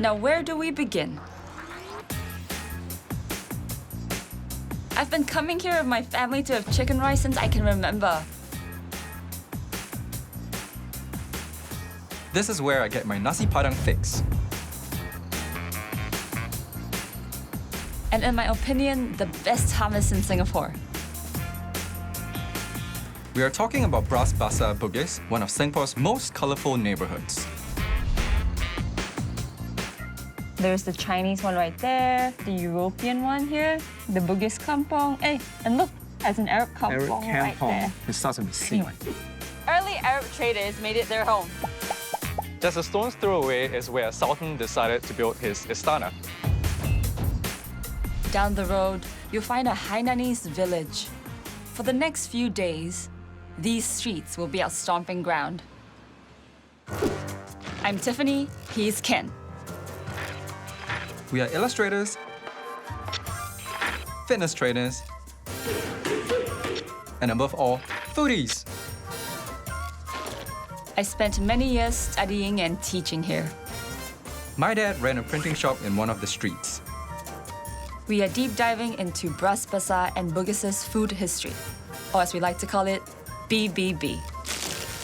Now, where do we begin? I've been coming here with my family to have chicken rice since I can remember. This is where I get my nasi padang fix. And in my opinion, the best hummus in Singapore. We are talking about Bras Basah and Bugis, one of Singapore's most colourful neighbourhoods. There's the Chinese one right there, the European one here, the Bugis Kampong. Hey, and look, there's an Arab Kampong right there. It starts with a C. Anyway, early Arab traders made it their home. Just a stone's throw away is where a sultan decided to build his istana. Down the road, you'll find a Hainanese village. For the next few days, these streets will be our stomping ground. I'm Tiffany, he's Ken. We are illustrators, fitness trainers, and above all, foodies. I spent many years studying and teaching here. My dad ran a printing shop in one of the streets. We are deep diving into Bras Basah and Bugis' food history, or as we like to call it, BBB.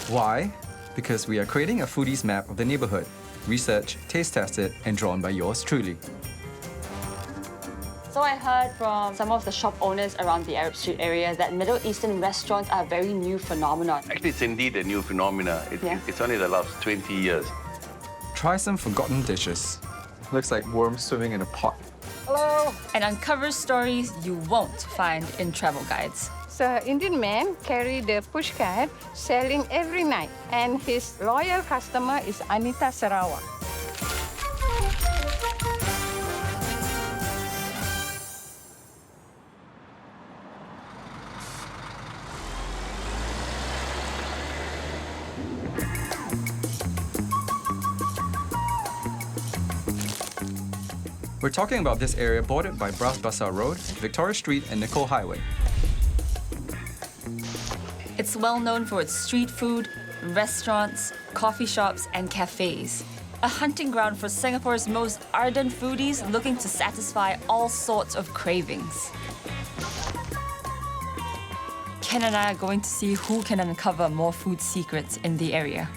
Why? Because we are creating a foodie's map of the neighbourhood, researched, taste-tested, and drawn by yours truly. So I heard from some of the shop owners around the Arab Street area that Middle Eastern restaurants are a very new phenomenon. Actually, it's indeed a new phenomenon. It's only the last 20 years. Try some forgotten dishes. Looks like worms swimming in a pot. Hello! And uncover stories you won't find in travel guides. So Indian man carry the push cart selling every night, and his loyal customer is Anita Sarawak. We're talking about this area bordered by Bras Basah Road, Victoria Street, and Nicole Highway. It's well known for its street food, restaurants, coffee shops, and cafes. A hunting ground for Singapore's most ardent foodies looking to satisfy all sorts of cravings. Ken and I are going to see who can uncover more food secrets in the area.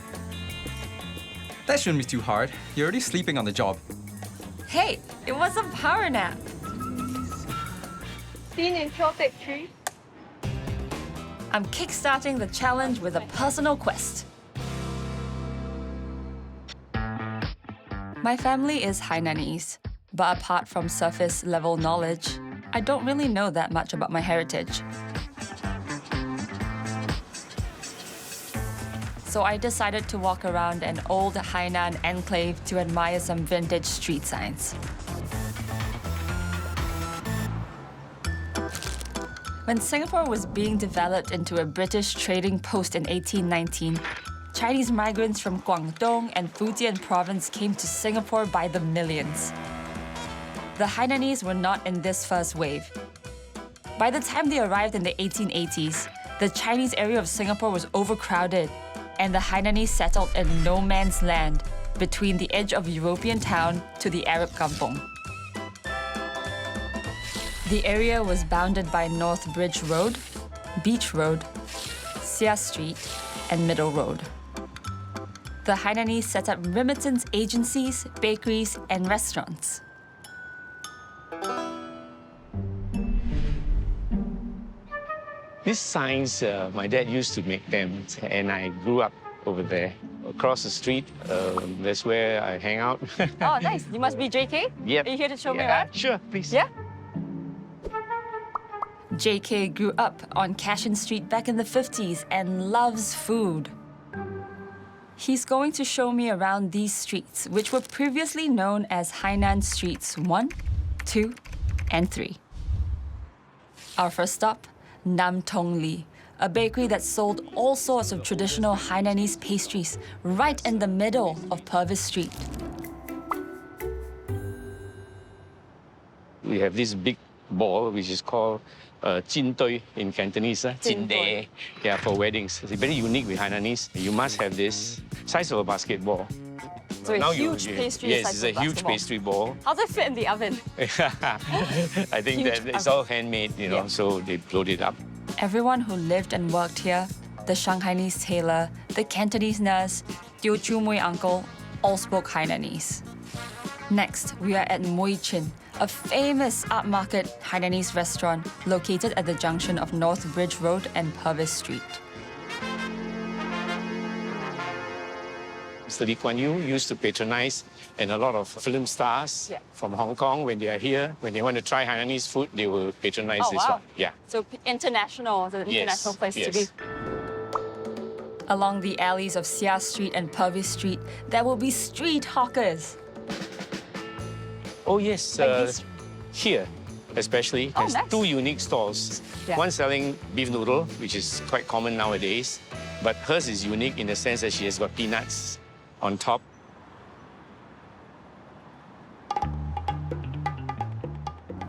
That shouldn't be too hard. You're already sleeping on the job. Hey, it was a power nap. Seen in Tropic Tree. I'm kickstarting the challenge with a personal quest. My family is Hainanese, but apart from surface-level knowledge, I don't really know that much about my heritage. So I decided to walk around an old Hainan enclave to admire some vintage street signs. When Singapore was being developed into a British trading post in 1819, Chinese migrants from Guangdong and Fujian province came to Singapore by the millions. The Hainanese were not in this first wave. By the time they arrived in the 1880s, the Chinese area of Singapore was overcrowded, and the Hainanese settled in no man's land between the edge of European town to the Arab kampong. The area was bounded by North Bridge Road, Beach Road, Seow Street, and Middle Road. The Hainanese set up remittance agencies, bakeries, and restaurants. These signs, my dad used to make them, and I grew up over there. Across the street, that's where I hang out. Oh, nice. You must be JK? Yep. Are you here to show me around? Sure, please. Yeah? JK grew up on Cashin Street back in the 50s and loves food. He's going to show me around these streets, which were previously known as Hainan Streets 1, 2, and 3. Our first stop, Nam Tong Li, a bakery that sold all sorts of traditional Hainanese pastries right in the middle of Purvis Street. We have this big ball, which is called Chin Toi in Cantonese. Chin Toi. Yeah, for weddings. It's very unique with Hainanese. You must have this size of a basketball. So a Now huge pastry Yes, size it's of a huge basketball. pastry ball. How does it fit in the oven? I think Huge that it's oven. all handmade, you know, Yeah. so they load it up. Everyone who lived and worked here, the Shanghainese tailor, the Cantonese nurse, Teochew Mui uncle, all spoke Hainanese. Next, we are at Mui Chin, a famous upmarket Hainanese restaurant located at the junction of North Bridge Road and Purvis Street. Mr. Lee Kuan Yew used to patronize, and a lot of film stars from Hong Kong, when they are here, when they want to try Hainanese food, they will patronize Oh, this wow. one. Yeah. So international, it's an international place to be. yes. Along the alleys of Bussorah Street and Purvis Street, there will be street hawkers. Oh, yes. Like these- Here, especially, Oh, has nice. two unique stalls. Yeah. One selling beef noodle, which is quite common nowadays, but hers is unique in the sense that she has got peanuts on top.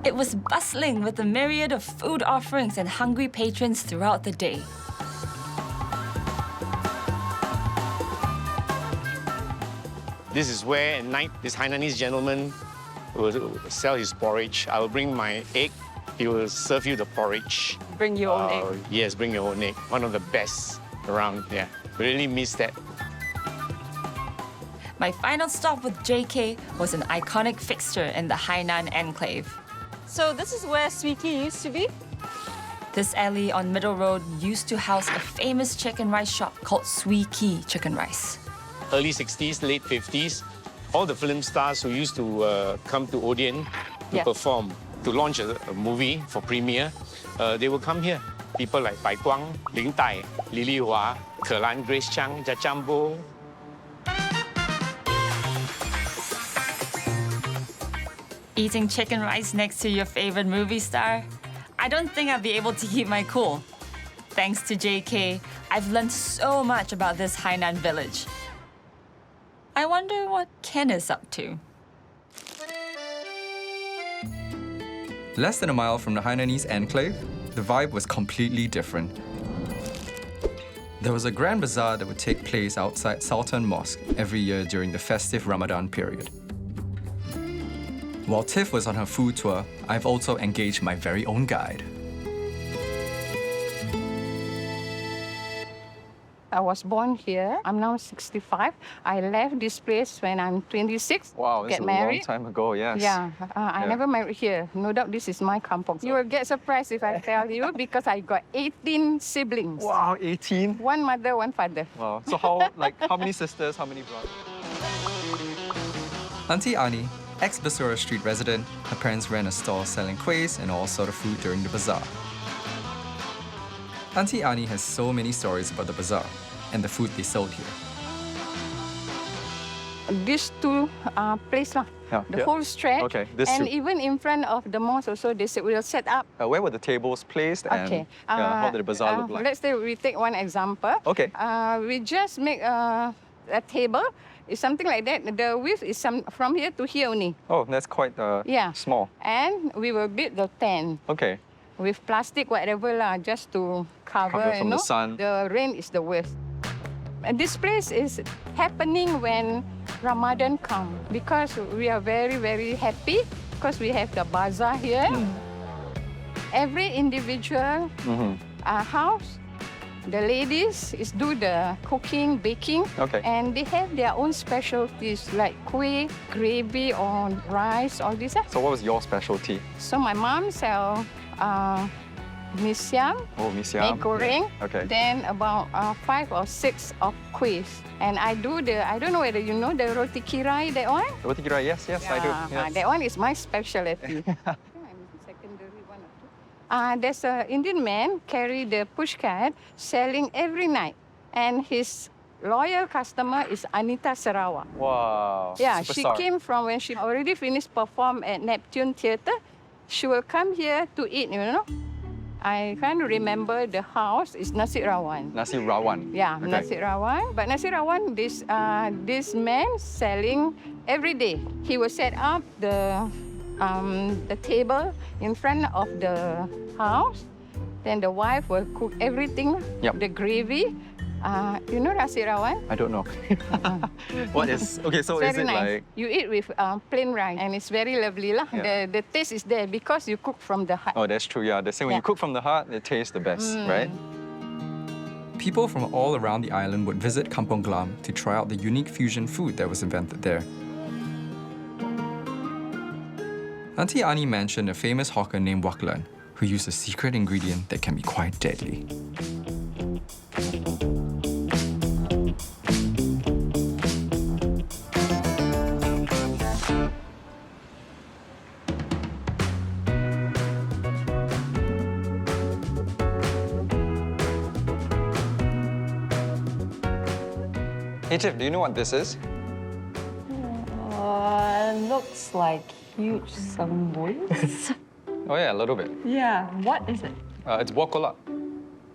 It was bustling with a myriad of food offerings and hungry patrons throughout the day. This is where at night this Hainanese gentleman will sell his porridge. I will bring my egg. He will serve you the porridge. Bring your own egg. Yes, bring your own egg. One of the best around. Yeah, really miss that. My final stop with JK was an iconic fixture in the Hainan enclave. So this is where Swee Kee used to be? This alley on Middle Road used to house a famous chicken rice shop called Swee Kee Chicken Rice. Early 60s, late 50s, all the film stars who used to come to Odeon to Yeah. perform, to launch a movie for premiere, they will come here. People like Bai Guang, Ling Tai, Li Li Hua, Ke Lan, Grace Chang, Jachambo. Eating chicken rice next to your favorite movie star? I don't think I'll be able to keep my cool. Thanks to JK, I've learned so much about this Hainan village. I wonder what Ken is up to. Less than a mile from the Hainanese enclave, the vibe was completely different. There was a grand bazaar that would take place outside Sultan Mosque every year during the festive Ramadan period. While Tiff was on her food tour, I've also engaged my very own guide. I was born here. I'm now 65. I left this place when I'm 26. Get married. time ago, yes. Yeah, I never married here. No doubt this is my kampong. You will get surprised if I tell you because I got 18 siblings. Wow, 18? One mother, one father. Wow. So how many sisters, how many brothers? Auntie Ani, ex-Bussorah Street resident, her parents ran a stall selling craze and all sort of food during the bazaar. Auntie Ani has so many stories about the bazaar and the food they sold here. These two places, Yeah, the yeah. whole stretch. Okay, this and two. even in front of the mosque also, they will set up. Where were the tables placed and Okay. how did the bazaar look like? Let's say we take one example. Okay. We just make a table. It's something like that. The width is from here to here only. Oh, that's quite small. And we will build the tent Okay. with plastic, whatever lah, just to cover. Cover from you the know. sun. The rain is the worst. And this place is happening when Ramadan comes because we are very, very happy because we have the bazaar here. Every individual house, the ladies do the cooking, baking, Okay. and they have their own specialties like kuih, gravy, or rice, all this. So what was your specialty? So my mom sell mee siam, Oh, mee egg siam. goreng, Okay. then about 5 or 6 of kuihs. And I do I don't know whether you know the roti kirai, that one? Roti kirai, yes, I do. Yes. That one is my specialty. There's an Indian man carry the push cart selling every night. And his loyal customer is Anita Sarawak. Wow. Yeah, Superstar. she came from when she already finished perform at Neptune Theatre. She will come here to eat, you know. I can't remember the house. It's Nasi Rawan. Nasi Rawan. Yeah, Okay. Nasi Rawan. But Nasi Rawan, this man selling every day. He will set up the table in front of the house. Then the wife will cook everything, Yep. the gravy. You know nasi rawon? I don't know. What is... Okay, so Very is it nice. like... You eat with plain rice, and it's very lovely lah. Yeah. The taste is there because you cook from the heart. Oh, that's true, yeah. They say when you cook from the heart, it tastes the best, right? People from all around the island would visit Kampong Glam to try out the unique fusion food that was invented there. Auntie Ani mentioned a famous hawker named Waklan, who used a secret ingredient that can be quite deadly. Hey Tiff, do you know what this is? Looks like huge samboys. Oh yeah, a little bit. Yeah, what is it? It's bokolak.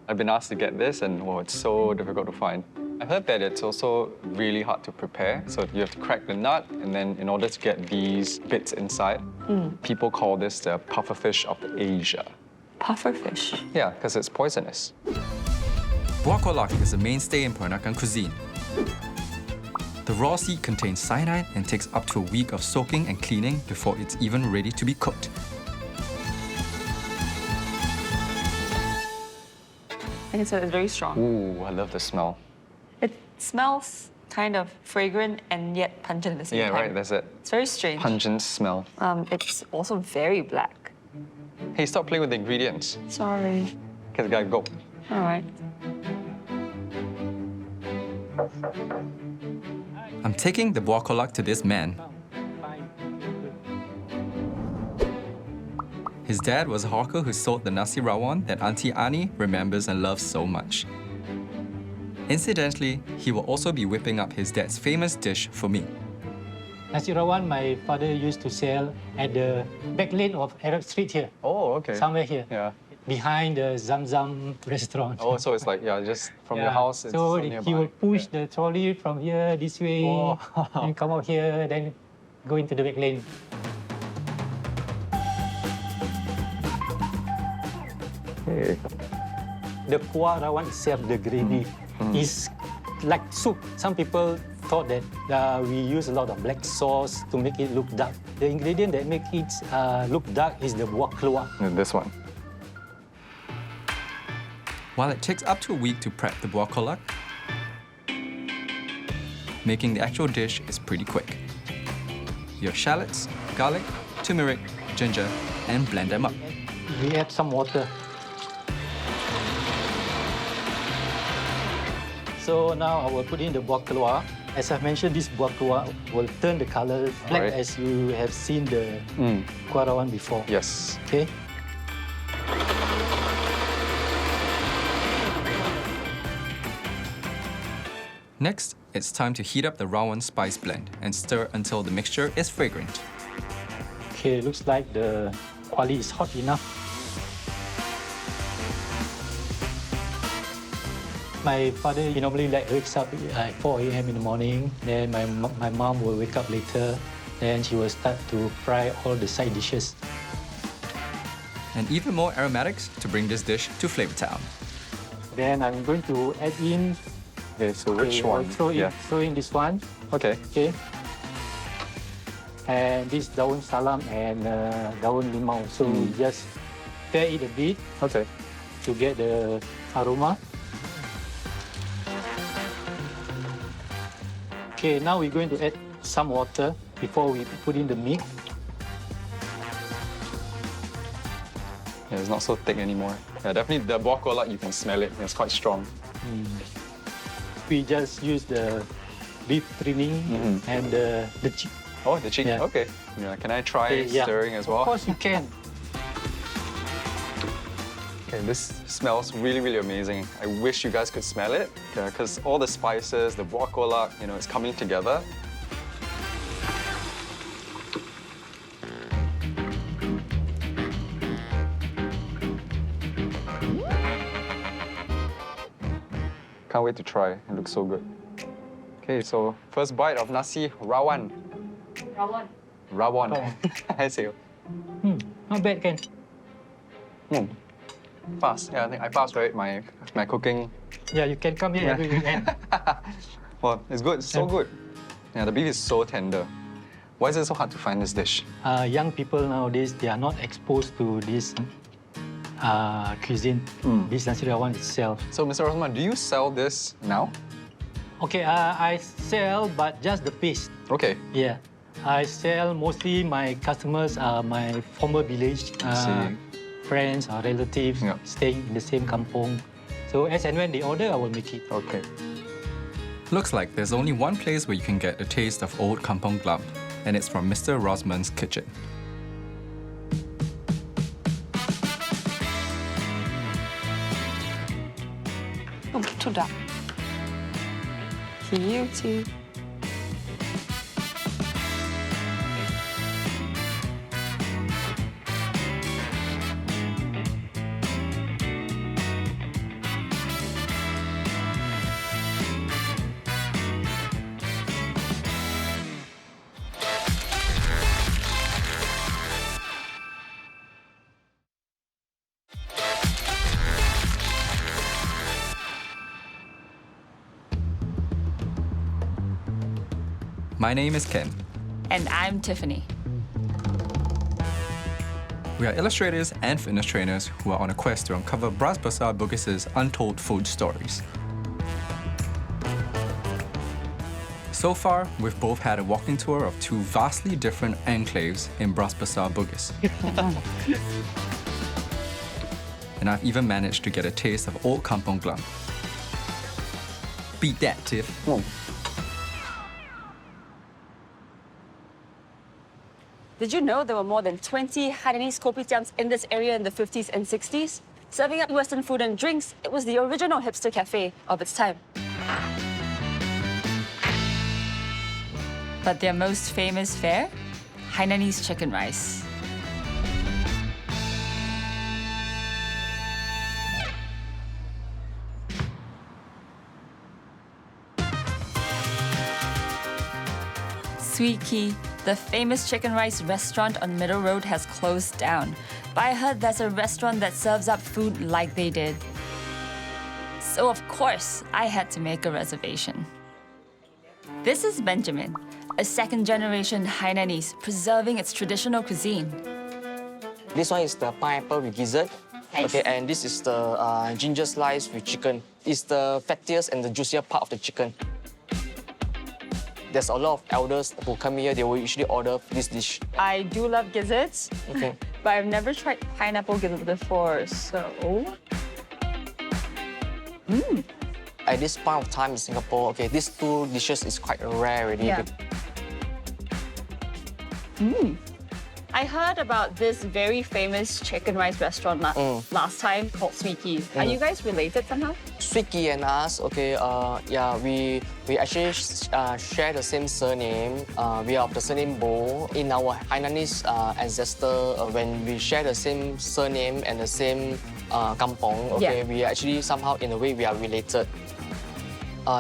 I've been asked to get this and it's so difficult to find. I heard that it's also really hard to prepare. So you have to crack the nut and then in order to get these bits inside, people call this the pufferfish of Asia. Pufferfish. Yeah, because it's poisonous. Bokolak is a mainstay in Peranakan cuisine. The raw seed contains cyanide and takes up to a week of soaking and cleaning before it's even ready to be cooked. I can say it's very strong. Ooh, I love the smell. It smells kind of fragrant and yet pungent at the same time. Yeah, right, that's it. It's very strange. Pungent smell. It's also very black. Hey, stop playing with the ingredients. Sorry. Okay, gotta go. All right. I'm taking the bokolak to this man. His dad was a hawker who sold the nasi rawon that Auntie Ani remembers and loves so much. Incidentally, he will also be whipping up his dad's famous dish for me. Nasi rawon, my father used to sell at the back lane of Arab Street here. Oh, okay. Somewhere here. Yeah. Behind the Zamzam restaurant. Oh, so it's like, yeah, just from your house, it's so nearby. he will push the trolley from here this way, Oh. and come out here, then go into the back lane. Hey. The kuah rawon itself, the gravy, is like soup. Some people thought that we use a lot of black sauce to make it look dark. The ingredient that makes it look dark is the buah keluak. This one. While it takes up to a week to prep the bokolak, making the actual dish is pretty quick. You have shallots, garlic, turmeric, ginger, and blend them up. We add some water. So now I will put in the buah keluak. As I mentioned, this buah keluak will turn the color black as you have seen the kuah rawon before. Yes. Okay. Next, it's time to heat up the rawon spice blend and stir until the mixture is fragrant. Okay, looks like the kuali is hot enough. My father, he normally wakes up at 4 a.m. in the morning. Then my mom will wake up later. Then she will start to fry all the side dishes. And even more aromatics to bring this dish to Flavor Town. Then I'm going to add in. Okay, so which I'll one? throw in this one. Okay. Okay. And this daun salam and daun limau. So just stir it a bit. Okay. To get the aroma. Okay, now we're going to add some water before we put in the meat. Yeah, it's not so thick anymore. Yeah, definitely the bokolak, you can smell it. It's quite strong. We just use the beef trimming and the cheek. Oh, the cheek. Yeah. Okay. Yeah, can I try stirring as well? Of course you can. Okay, this smells really, really amazing. I wish you guys could smell it, because all the spices, the bokolak, it's coming together. Can't wait to try. It looks so good. Okay, so first bite of nasi rawon. Rawon. Rawon. I see. Not bad, Ken. Fast. Yeah, I think I passed, right? My cooking Yeah, you can come here every weekend. Well, it's good. It's so good. Yeah, the beef is so tender. Why is it so hard to find this dish? Young people nowadays, they are not exposed to this cuisine, this nasi rawon itself. So, Mr. Rosman, do you sell this now? Okay, I sell, but just the paste. Okay. Yeah. I sell mostly my customers are my former village friends or relatives staying in the same kampong. So as and when they order, I will make it. Okay. Looks like there's only one place where you can get a taste of old Kampong Glam, and it's from Mr. Rosman's kitchen. Oh, toda. Cute. My name is Ken. And I'm Tiffany. We are illustrators and fitness trainers who are on a quest to uncover Bras Basah and Bugis' untold food stories. So far, we've both had a walking tour of two vastly different enclaves in Bras Basah and Bugis. And I've even managed to get a taste of old Kampong Glam. Beat that, Tiff. Did you know there were more than 20 Hainanese kopitiams in this area in the 50s and 60s? Serving up Western food and drinks, it was the original hipster cafe of its time. But their most famous fare? Hainanese chicken rice. Sweet Key, the famous chicken rice restaurant on Middle Road, has closed down. But I heard there's a restaurant that serves up food like they did. So of course, I had to make a reservation. This is Benjamin, a second-generation Hainanese preserving its traditional cuisine. This one is the pineapple with gizzard. Nice. Okay, and this is the ginger slice with chicken. It's the fattiest and the juicier part of the chicken. There's a lot of elders who come here, they will usually order this dish. I do love gizzards, Okay. but I've never tried pineapple gizzard before, so... At this point of time in Singapore, okay, these two dishes is quite rare already. Yeah. I heard about this very famous chicken rice restaurant last time called Sweet Key. Are you guys related somehow? Sweet Key and us, okay, yeah, we actually share the same surname. We are of the surname Bo. In our Hainanese ancestor, when we share the same surname and the same kampong, okay, we actually somehow, in a way, we are related.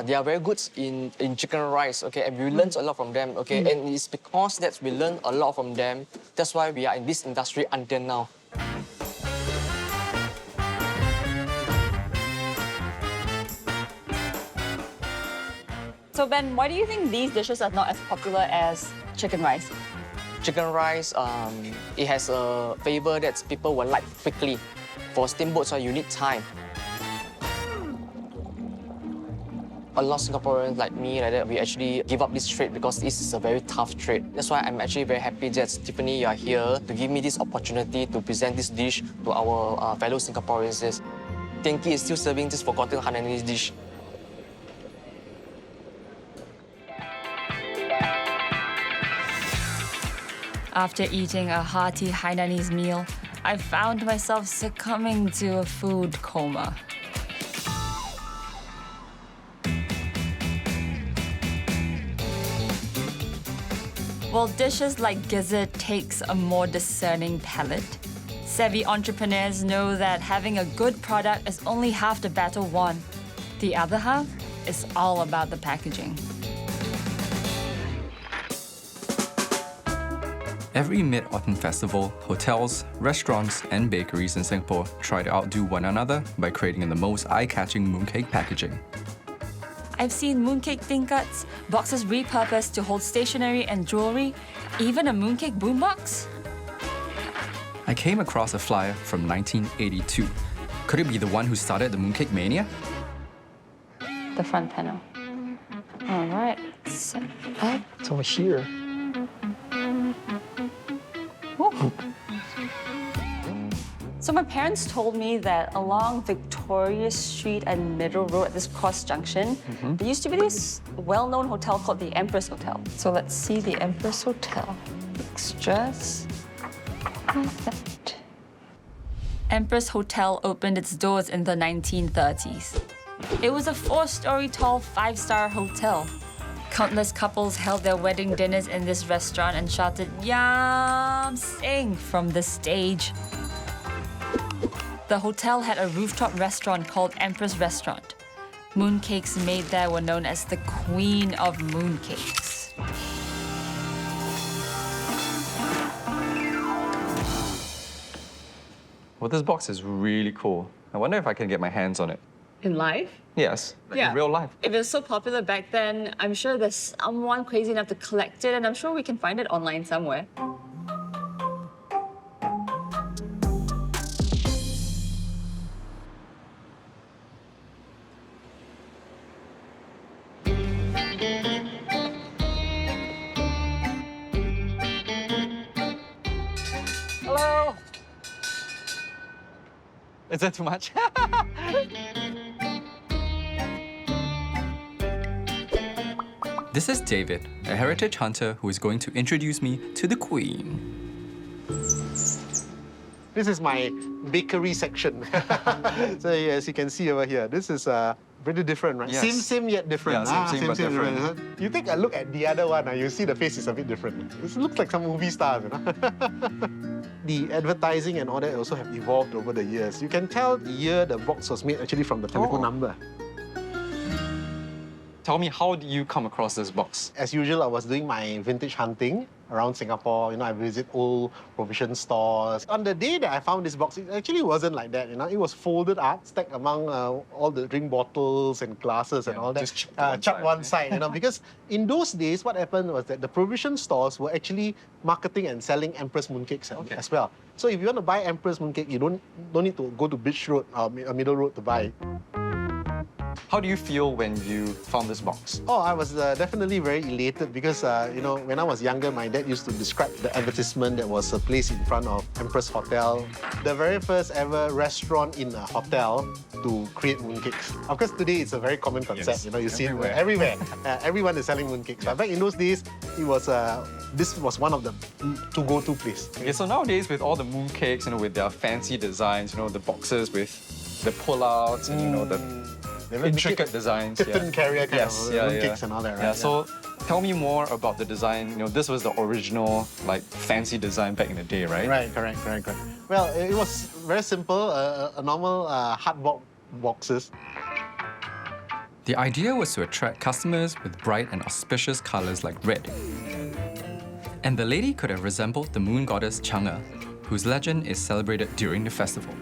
They are very good in chicken rice, okay, and we learned a lot from them, okay, and it's because that we learned a lot from them, that's why we are in this industry until now. So Ben, why do you think these dishes are not as popular as chicken rice? Chicken rice, it has a flavor that people will like quickly. For steamboats, you need time. A lot of Singaporeans like me, like that, we actually give up this trade because this is a very tough trade. That's why I'm actually very happy that Tiffany, you are here to give me this opportunity to present this dish to our fellow Singaporeans. Tenki is still serving this forgotten Hainanese dish. After eating a hearty Hainanese meal, I found myself succumbing to a food coma. While dishes like gizzard takes a more discerning palate, savvy entrepreneurs know that having a good product is only half the battle won. The other half is all about the packaging. Every Mid-Autumn Festival, hotels, restaurants, and bakeries in Singapore try to outdo one another by creating the most eye-catching mooncake packaging. I've seen mooncake tingkats, boxes repurposed to hold stationery and jewelry, even a mooncake boombox. I came across a flyer from 1982. Could it be the one who started the mooncake mania? The front panel. All right, set up. It's over here. So my parents told me that along Victoria Street and Middle Road at this cross junction, there used to be this well-known hotel called the Empress Hotel. So let's see the Empress Hotel. Extras. Perfect. Empress Hotel opened its doors in the 1930s. It was a 4-story tall, 5-star hotel. Countless couples held their wedding dinners in this restaurant and shouted "Yam Sing" from the stage. The hotel had a rooftop restaurant called Empress Restaurant. Mooncakes made there were known as the Queen of Mooncakes. Well, this box is really cool. I wonder if I can get my hands on it. In life? Yes, Yeah. in real life. If it was so popular back then, I'm sure there's someone crazy enough to collect it, and I'm sure we can find it online somewhere. Hello! Is that too much? This is David, a heritage hunter who is going to introduce me to the Queen. This is my bakery section. So as you can see over here, this is pretty different, right? Yes. Same yet different. Yeah, same but different. You take a look at the other one, you see the face is a bit different. This looks like some movie stars, you know? The advertising and all that also have evolved over the years. You can tell the year the box was made actually from the telephone number. Tell me, how do you come across this box? As usual, I was doing my vintage hunting around Singapore. You know, I visit old provision stores. On the day that I found this box, it actually wasn't like that, you know. It was folded up, stacked among all the drink bottles and glasses and all that. Just chucked one side, you know, because in those days, what happened was that the provision stores were actually marketing and selling Empress mooncakes as well. So if you want to buy Empress mooncake, you don't need to go to Beach Road or Middle Road to buy it. How do you feel when you found this box? Oh, I was definitely very elated because, you know, when I was younger, my dad used to describe the advertisement that was placed in front of Empress Hotel, the very first ever restaurant in a hotel to create mooncakes. Of course, today it's a very common concept. Yes, you know, you see everywhere. it everywhere. Everyone is selling mooncakes. But back in those days, it was this was one of the to-go-to place. Okay, so nowadays with all the mooncakes, you know, with their fancy designs, you know, the boxes with the pull-outs and, you know, the intricate designs. Tipton carrier kind of mooncakes and all that, right? Yeah, so tell me more about the design. You know, this was the original, like, fancy design back in the day, right? Right, correct. Well, it was very simple, a normal hardboard boxes. The idea was to attract customers with bright and auspicious colors like red. And the lady could have resembled the moon goddess CHANG, whose legend is celebrated during the festival.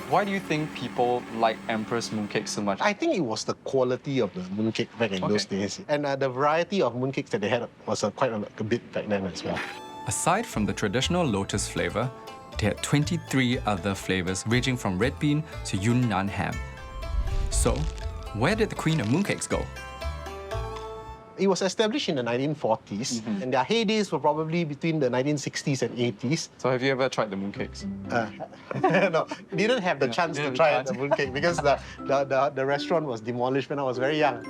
Why do you think people like Empress mooncakes so much? I think it was the quality of the mooncake back in those days. And the variety of mooncakes that they had was quite a bit back then as well. Aside from the traditional lotus flavor, they had 23 other flavors ranging from red bean to Yunnan ham. So, where did the Queen of Mooncakes go? It was established in the 1940s, and their heydays were probably between the 1960s and 80s. So have you ever tried the mooncakes? No, didn't have the chance to try the mooncake because the restaurant was demolished when I was very young.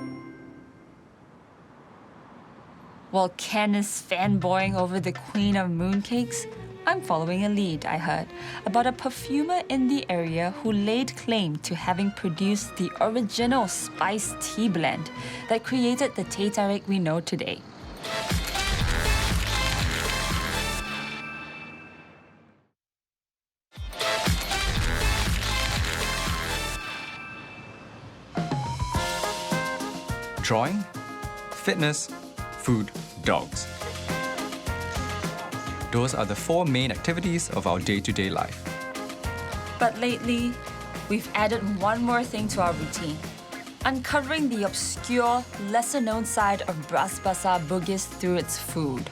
While Kenneth's fanboying over the Queen of Mooncakes, I'm following a lead, I heard, about a perfumer in the area who laid claim to having produced the original spiced tea blend that created the teh tarik we know today. Drawing, fitness, food, dogs. Those are the 4 main activities of our day-to-day life. But lately, we've added one more thing to our routine, uncovering the obscure, lesser-known side of Bras Basah and Bugis through its food.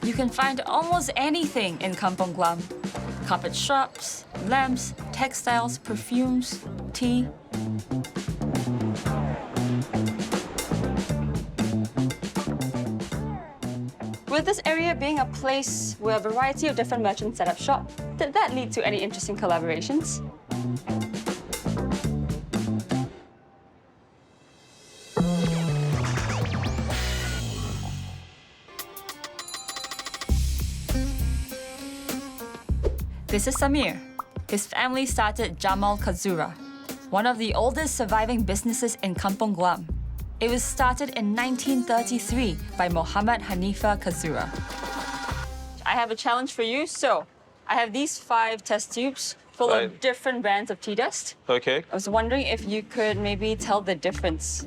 You can find almost anything in Kampong Glam. Carpet shops, lamps, textiles, perfumes, tea. With this area being a place where a variety of different merchants set up shop, did that lead to any interesting collaborations? This is Samir. His family started Jamal Kazura, one of the oldest surviving businesses in Kampong Glam. It was started in 1933 by Muhammad Hanifa Kazura. I have a challenge for you. So, I have these 5 test tubes full of different brands of tea dust. Okay. I was wondering if you could maybe tell the difference.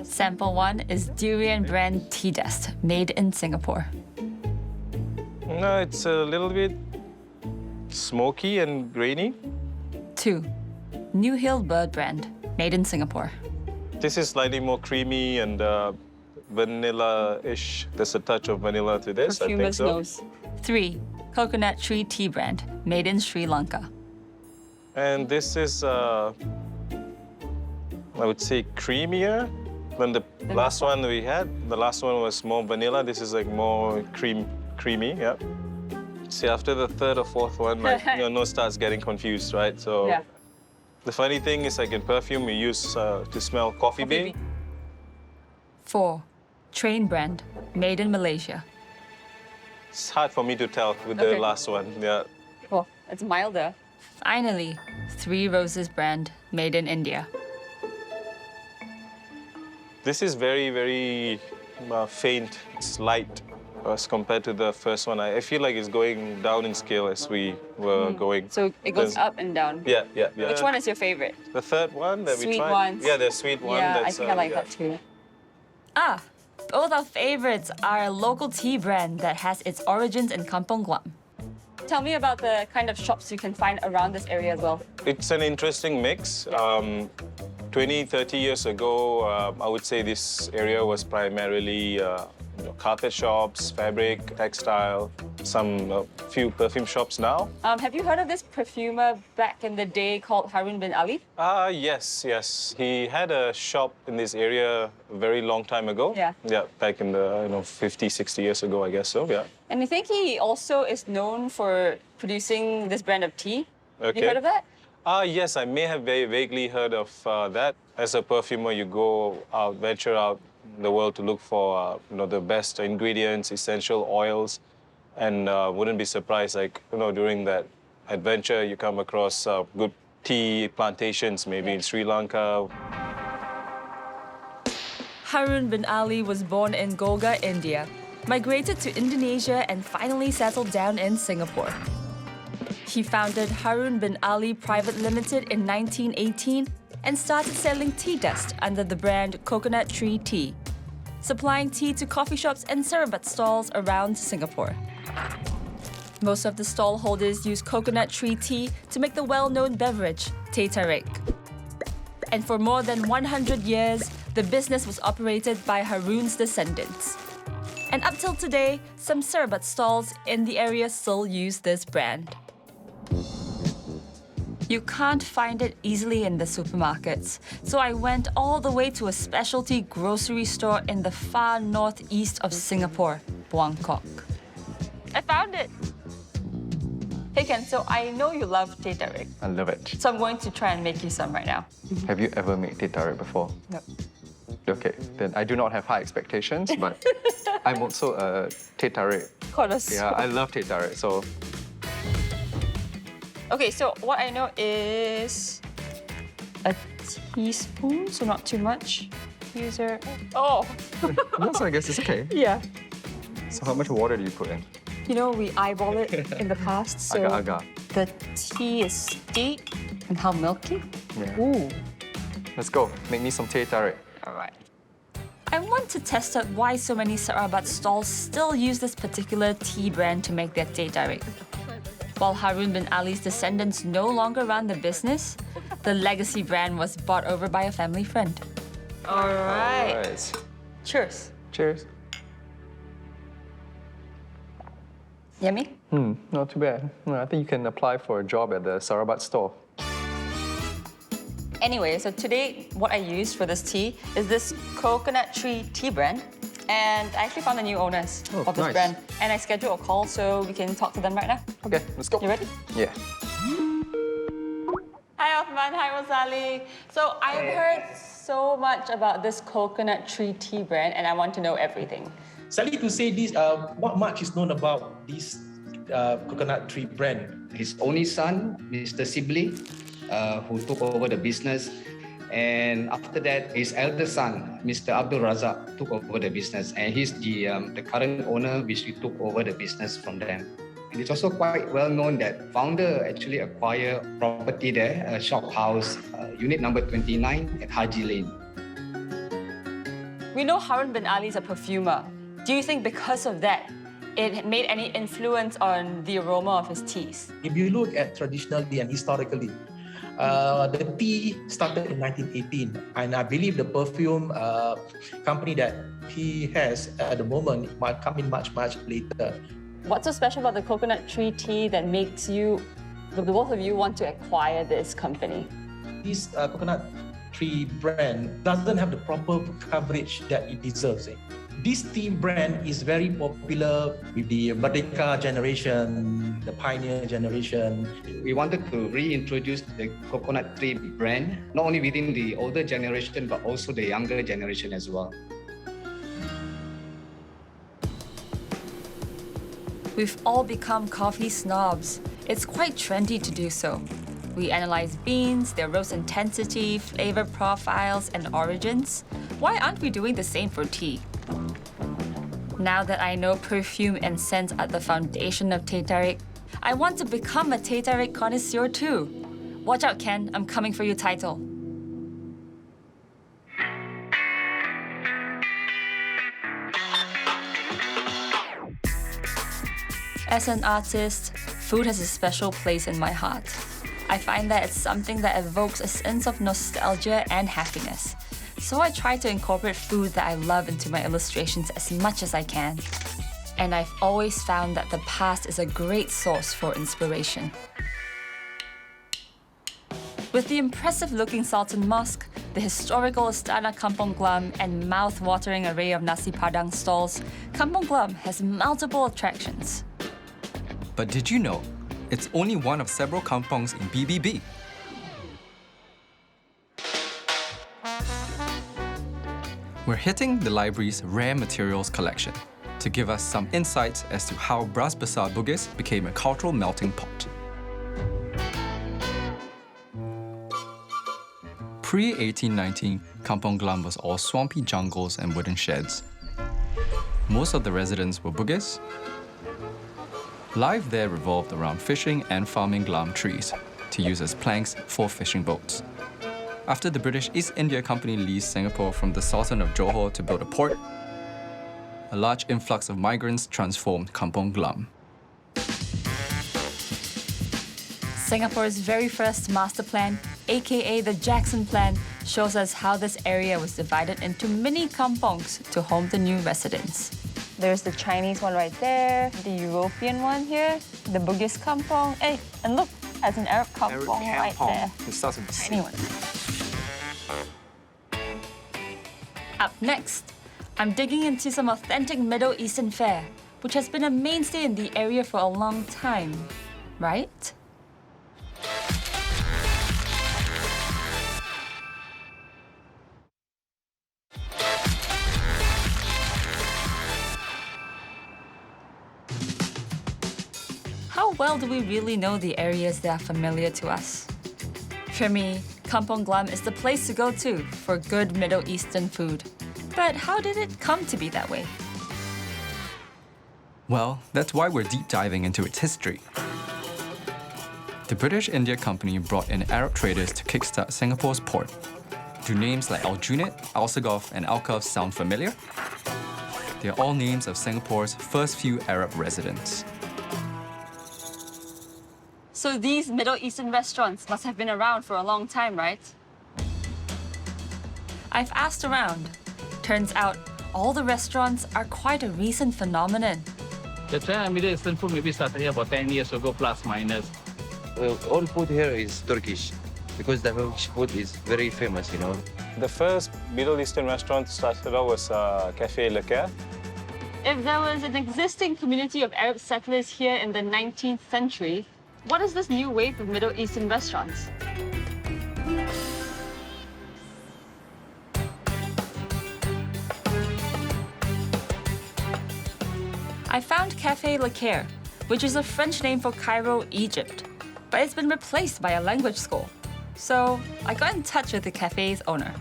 Sample 1 is durian brand tea dust, made in Singapore. No, it's a little bit smoky and grainy. 2, New Hill Bird brand, made in Singapore. This is slightly more creamy and vanilla-ish. There's a touch of vanilla to this, I think Perfumer's so. nose. 3, Coconut Tree Tea brand, made in Sri Lanka. And this is, I would say, creamier than the last one we had. The last one was more vanilla. This is like more creamy, yeah. See, after the 3rd or 4th one, like, your nose starts getting confused, right? So Yeah. the funny thing is, like in perfume, we use to smell coffee bean. 4, Train brand, made in Malaysia. It's hard for me to tell with the last one, yeah. Oh, it's milder. Finally, 3 Roses brand, made in India. This is very, very faint. It's light as compared to the first one. I feel like it's going down in scale as we were going. So it goes up and down. Yeah. Which one is your favorite? The 3rd one that we Sweet tried? ones. Yeah, the sweet one. Yeah, I that's, think I like that too. Both our favorites are a local tea brand that has its origins in Kampong Glam. Tell me about the kind of shops you can find around this area as well. It's an interesting mix. 20, 30 years ago, I would say this area was primarily carpet shops, fabric, textile, some few perfume shops now. Have you heard of this perfumer back in the day called Harun bin Ali? Yes. He had a shop in this area a very long time ago. Yeah. Yeah, back in the 50, 60 years ago, I guess so, yeah. And I think he also is known for producing this brand of tea. Okay. Have you heard of that? Yes, I may have very vaguely heard of that. As a perfumer, you go out, venture out the world to look for the best ingredients, essential oils, and wouldn't be surprised, like during that adventure, you come across good tea plantations, maybe in Sri Lanka. Harun bin Ali was born in Goga, India, migrated to Indonesia, and finally settled down in Singapore. He founded Harun bin Ali Private Limited in 1918 and started selling tea dust under the brand Coconut Tree Tea, supplying tea to coffee shops and sarabat stalls around Singapore. Most of the stall holders use coconut tree tea to make the well-known beverage, teh tarik. And for more than 100 years, the business was operated by Harun's descendants. And up till today, some sarabat stalls in the area still use this brand. You can't find it easily in the supermarkets, so I went all the way to a specialty grocery store in the far northeast of Singapore, Buangkok. I found it! Hey Ken, so I know you love teh tarik, I love it. so I'm going to try and make you some right now. Have you ever made teh tarik before? No. Okay, then I do not have high expectations, but I'm also a teh tarik. Yeah, I love teh tarik, so... Okay, so what I know is a teaspoon, so not too much. User. Oh! No, so I guess it's okay. Yeah. So how much water do you put in? You know, we eyeball it in the past, so Agar-agar. the tea is steep and how milky. Yeah. Ooh. Let's go. Make me some teh tarik. All right. I want to test out why so many Sarabat stalls still use this particular tea brand to make their teh tarik. While Harun bin Ali's descendants no longer run the business, the legacy brand was bought over by a family friend. All right. Alright. Cheers. Cheers. Yummy? Not too bad. I think you can apply for a job at the Sarabat store. Anyway, so today what I used for this tea is this coconut tree tea brand. And I actually found the new owners of this nice. brand. And I scheduled a call so we can talk to them right now. Okay, let's go. You ready? Yeah. Hi Othman, hi Rosali. So I've heard so much about this coconut tree tea brand and I want to know everything. Sadly to say this, not much is known about this coconut tree brand. His only son, Mr. Sibli, who took over the business. And after that, his elder son, Mr. Abdul Razak, took over the business. And he's the current owner, which we took over the business from them. And it's also quite well known that founder actually acquired property there, a shop house, unit number 29 at Haji Lane. We know Harun bin Ali is a perfumer. Do you think because of that, it made any influence on the aroma of his teas? If you look at traditionally and historically, the tea started in 1918, and I believe the perfume company that he has at the moment might come in much later. What's so special about the coconut tree tea that makes you, the both of you, want to acquire this company? This coconut tree brand doesn't have the proper coverage that it deserves. This tea brand is very popular with the Merdeka generation, the Pioneer generation. We wanted to reintroduce the coconut tree brand, not only within the older generation, but also the younger generation as well. We've all become coffee snobs. It's quite trendy to do so. We analyze beans, their roast intensity, flavor profiles, and origins. Why aren't we doing the same for tea? Now that I know perfume and scent are the foundation of teh tarik, I want to become a teh tarik connoisseur too. Watch out, Ken, I'm coming for your title. As an artist, food has a special place in my heart. I find that it's something that evokes a sense of nostalgia and happiness. So I try to incorporate food that I love into my illustrations as much as I can. And I've always found that the past is a great source for inspiration. With the impressive-looking Sultan Mosque, the historical Istana Kampong Glam, and mouth-watering array of nasi padang stalls, Kampong Glam has multiple attractions. But did you know, it's only one of several kampongs in BBB. We're hitting the library's rare materials collection to give us some insights as to how Bras Basah and Bugis became a cultural melting pot. Pre-1819, Kampong Glam was all swampy jungles and wooden sheds. Most of the residents were Bugis. Life there revolved around fishing and farming glam trees to use as planks for fishing boats. After the British East India Company leased Singapore from the Sultan of Johor to build a port, a large influx of migrants transformed Kampong Glam. Singapore's very first master plan, aka the Jackson Plan, shows us how this area was divided into mini kampongs to home the new residents. There's the Chinese one right there, the European one here, the Bugis kampong. Hey, and look, there's an Arab kampong right there. It starts with Tiny one. Up next, I'm digging into some authentic Middle Eastern fare, which has been a mainstay in the area for a long time, right? How well do we really know the areas that are familiar to us? For me, Kampong Glam is the place to go to for good Middle Eastern food. But how did it come to be that way? Well, that's why we're deep diving into its history. The British India Company brought in Arab traders to kickstart Singapore's port. Do names like Aljunied, Alsagoff, and Alkaf sound familiar? They are all names of Singapore's first few Arab residents. So these Middle Eastern restaurants must have been around for a long time, right? I've asked around. Turns out, all the restaurants are quite a recent phenomenon. The trend of Middle Eastern food maybe started here about 10 years ago, plus minus. Well, all food here is Turkish, because the Turkish food is very famous, you know. The first Middle Eastern restaurant started out was Cafe Le Caire. If there was an existing community of Arab settlers here in the 19th century, what is this new wave of Middle Eastern restaurants? I found Cafe Le Caire, which is a French name for Cairo, Egypt, but it's been replaced by a language school. So I got in touch with the cafe's owner.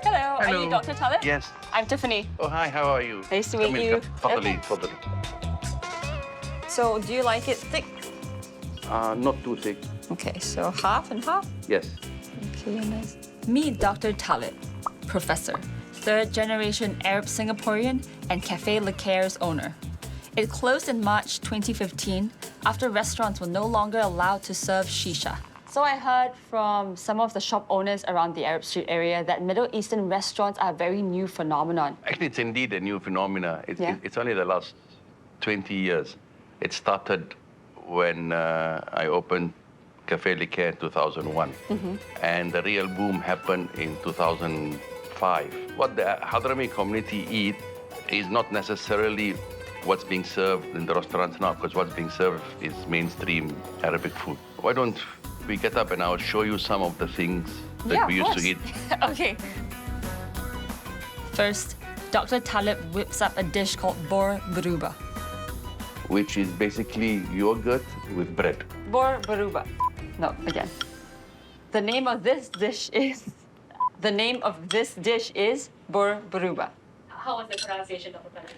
Hello, are you Dr. Talib? Yes. I'm Tiffany. Oh, hi, how are you? Nice to meet you. Totally. So do you like it thick? Not too thick. Okay, so half and half? Yes. Okay, nice. Meet Dr. Talib, professor, third-generation Arab Singaporean and Cafe Le Caire's owner. It closed in March 2015 after restaurants were no longer allowed to serve shisha. So I heard from some of the shop owners around the Arab Street area that Middle Eastern restaurants are a very new phenomenon. Actually, it's indeed a new phenomenon. Yeah. It's only the last 20 years. It started when I opened Cafe Le Caire in 2001. And the real boom happened in 2005. What the Hadrami community eat is not necessarily what's being served in the restaurants now, because what's being served is mainstream Arabic food. Why don't we get up and I'll show you some of the things that we used to eat. Okay. First, Dr. Talib whips up a dish called bor beruba. Which is basically yogurt with bread. Bor beruba. No, again. The name of this dish is bor beruba. How was the pronunciation, Dr. Talib?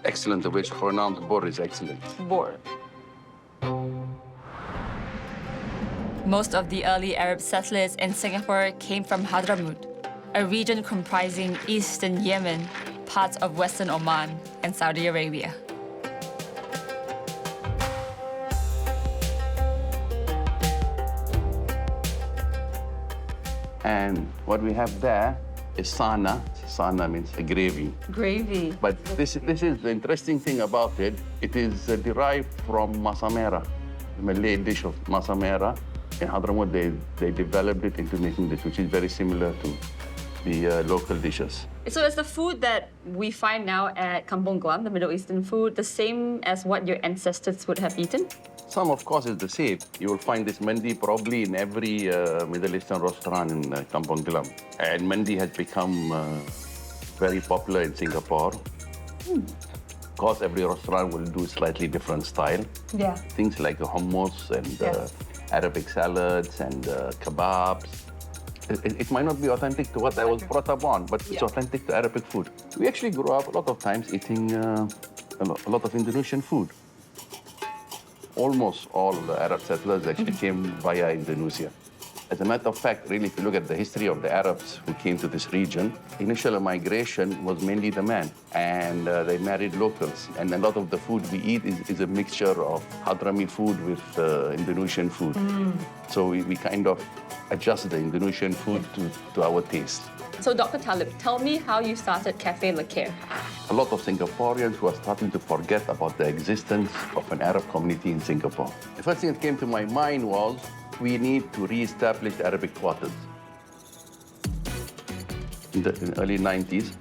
Excellent. The way to pronounce bor is excellent. Bor. Most of the early Arab settlers in Singapore came from Hadramaut, a region comprising eastern Yemen, parts of western Oman, and Saudi Arabia. And what we have there is sana. Sana means a gravy. Gravy. But this is the interesting thing about it. It is derived from masamera, the Malay dish of masamera. In Hadramaut, they developed it into making this, which is very similar to the local dishes. So is the food that we find now at Kampong Glam, the Middle Eastern food, the same as what your ancestors would have eaten? Some, of course, is the same. You will find this mandi probably in every Middle Eastern restaurant in Kampong Glam. And mandi has become very popular in Singapore. Of course, every restaurant will do slightly different style. Yeah. Things like hummus and Arabic salads and kebabs. It might not be authentic to what I was brought up on, but it's authentic to Arabic food. We actually grew up a lot of times eating a lot of Indonesian food. Almost all the Arab settlers actually came via Indonesia. As a matter of fact, really, if you look at the history of the Arabs who came to this region, initial migration was mainly the man, and they married locals. And a lot of the food we eat is a mixture of Hadrami food with Indonesian food. So we kind of adjust the Indonesian food to our taste. So Dr. Talib, tell me how you started Cafe Le Caire. A lot of Singaporeans who are starting to forget about the existence of an Arab community in Singapore. The first thing that came to my mind was we need to re-establish Arabic quarters. In the early 90s,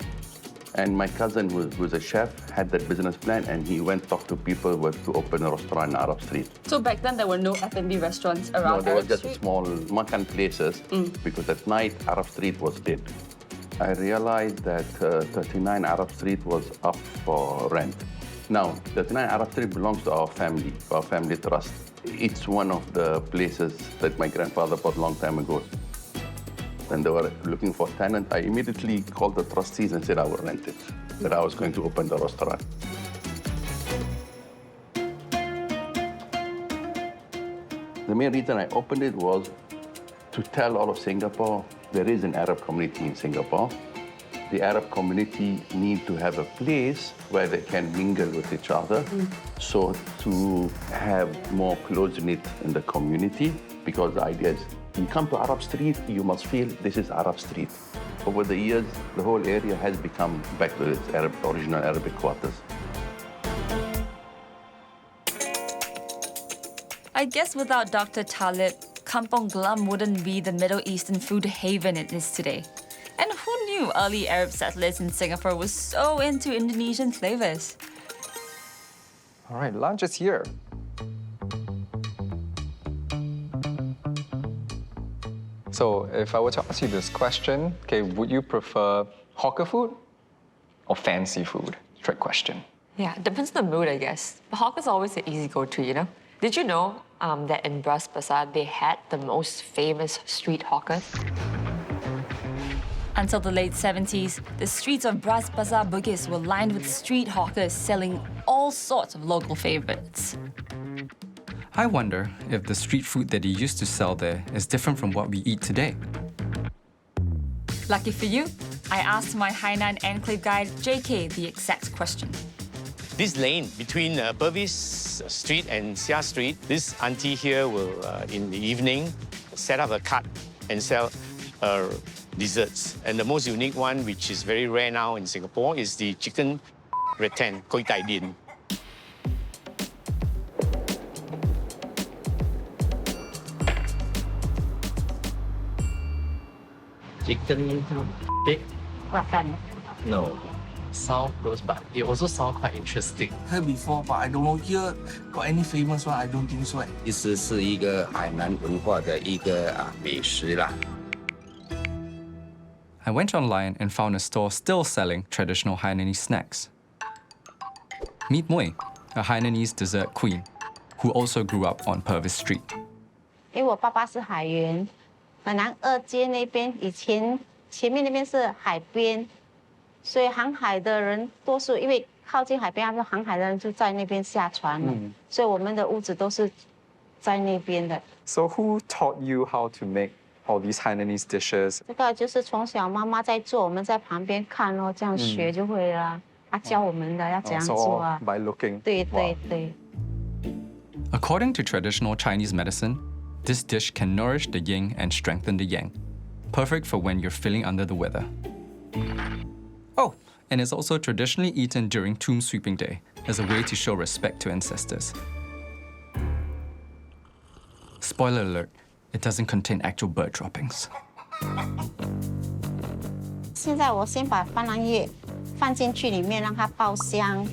and my cousin who was a chef, had that business plan, and he went to talk to people who were to open a restaurant in Arab Street. So back then there were no F&B restaurants around No, there was Arab just Street? small makan places, because at night Arab Street was dead. I realized that 39 Arab Street was up for rent. Now, 39 Arab Street belongs to our family trust. It's one of the places that my grandfather bought a long time ago. and they were looking for a tenant, I immediately called the trustees and said I would rent it, that I was going to open the restaurant. The main reason I opened it was to tell all of Singapore there is an Arab community in Singapore. The Arab community need to have a place where they can mingle with each other. So to have more close-knit in the community, because the idea is you come to Arab Street, you must feel this is Arab Street. Over the years, the whole area has become back to its original Arabic quarters. I guess without Dr. Talib, Kampong Glam wouldn't be the Middle Eastern food haven it is today. And who knew early Arab settlers in Singapore were so into Indonesian flavors? All right, lunch is here. So if I were to ask you this question, okay, would you prefer hawker food or fancy food? Trick question. Yeah, depends on the mood, I guess. But hawker's always an easy go-to, you know? Did you know that in Bras Basah, they had the most famous street hawkers? Until the late 70s, the streets of Bras Basah and Bugis were lined with street hawkers selling all sorts of local favorites. I wonder if the street food that he used to sell there is different from what we eat today. Lucky for you, I asked my Hainan Enclave guide, JK, the exact question. This lane between Bussorah Street and Seow Street, this auntie here will, in the evening, set up a cart and sell desserts. And the most unique one, which is very rare now in Singapore, is the chicken rattan, koi tai din. Chicken bake? Rattan. No. Sound close, but it also sounds quite interesting. Heard before, but I don't know here got any famous one. I don't think so. 其实是一个海南文化的一个美食啦。 I went online and found a store still selling traditional Hainanese snacks. Meet Mui, a Hainanese dessert queen, who also grew up on PORRIDGE Street. 因为我爸爸是海员，海南2街那边以前前面那边是海边。 所以航海的人多数因为靠近海边，他们航海的人就在那边下船了，所以我们的屋子都是在那边的。So who taught you how to make all these Hainanese dishes? 这个就是从小妈妈在做，我们在旁边看咯，这样学就会了。她教我们的要怎样做啊 by looking. 对对对。According to traditional Chinese medicine, this dish can nourish the yin and strengthen the yang, perfect for when you're feeling under the weather. Oh, and it's also traditionally eaten during Tomb Sweeping Day as a way to show respect to ancestors. Spoiler alert, it doesn't contain actual bird droppings. 现在我先把番榔叶放进去里面，让它爆香。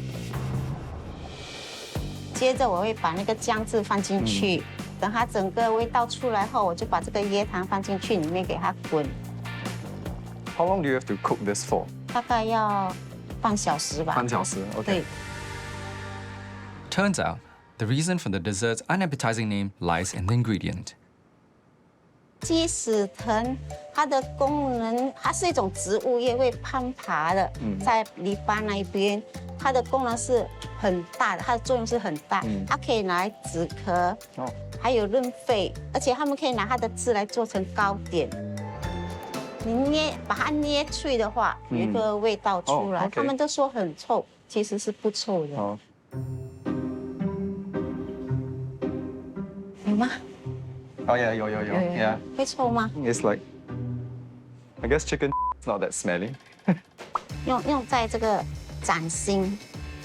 接着我会把那个姜汁放进去，等它整个味道出来后，我就把这个椰糖放进去里面给它滚。How long do you have to cook this for? 大概要半小时吧。半小时 ，OK。对。 Turns out, the reason for the dessert's unappetizing name lies in the ingredient. 鸡屎藤，它的功能，它是一种植物叶，会攀爬的，在篱笆那边，它的功能是很大的，它的作用是很大，它可以拿来止咳，还有润肺，而且他们可以拿它的汁来做成糕点。 你把它捏脆的话，有一个味道出来。他们都说很臭，其实是不臭的。有吗？ Oh yeah, yeah. 会臭吗？ It's like, I guess chicken is not that smelly. 用在这个掌心，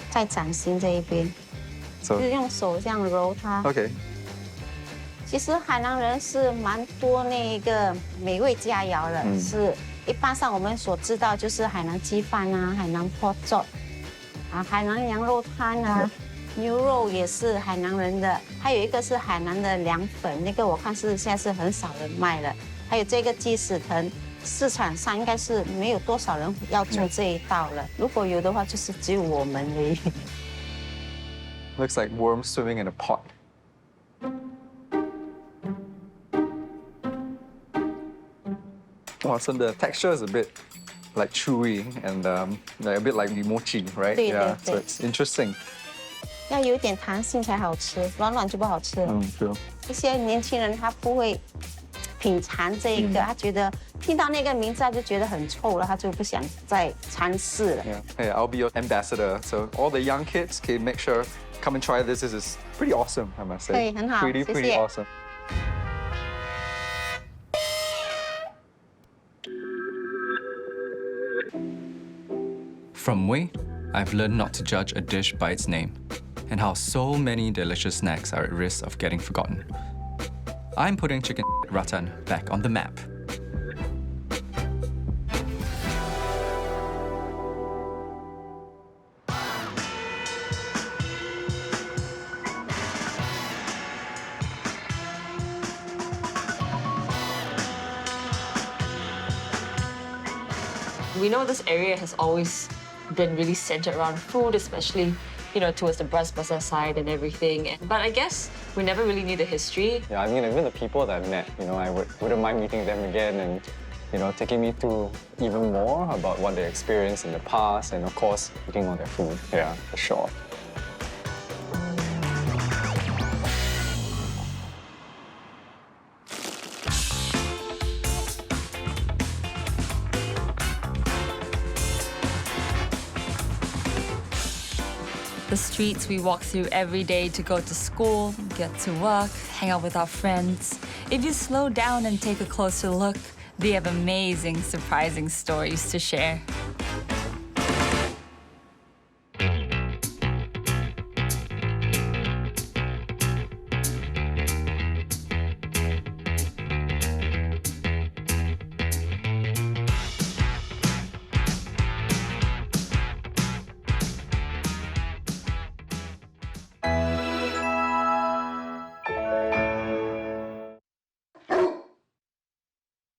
在掌心这一边，就是用手这样揉它。Okay. 其实海南人是蛮多那个美味佳肴的，是一般上我们所知道就是海南鸡饭啊、海南泡粥啊、海南羊肉汤啊，牛肉也是海南人的，还有一个是海南的凉粉，那个我看是现在是很少人卖了，还有这个鸡屎藤，市场上应该是没有多少人要做这一道了，如果有的话就是只有我们而已。Looks like worms swimming in a pot. Awesome. The texture is a bit like chewy and like a bit like mochi, right? 对， yeah. 对， So 对。 it's interesting. 要有一点弹性才好吃，软软就不好吃了。对。一些年轻人他不会品尝这一个，他觉得听到那个名字他就觉得很臭了，他就不想再尝试了。 Yeah. Hey, I'll be your ambassador. So all the young kids can make sure come and try this. This is pretty awesome, I must say. 可以，很好， Pretty 谢 pretty 谢。 awesome. From Wei, I've learned not to judge a dish by its name, and how so many delicious snacks are at risk of getting forgotten. I'm putting chicken Rattan back on the map. We know this area has always been really centered around food, especially, you know, towards the Bras Basah side and everything. But I guess we never really knew the history. Yeah, I mean, even the people that I met, you know, I wouldn't mind meeting them again and, you know, taking me through even more about what they experienced in the past and, of course, eating all their food. Yeah, for sure. The streets we walk through every day to go to school, get to work, hang out with our friends. If you slow down and take a closer look, they have amazing, surprising stories to share.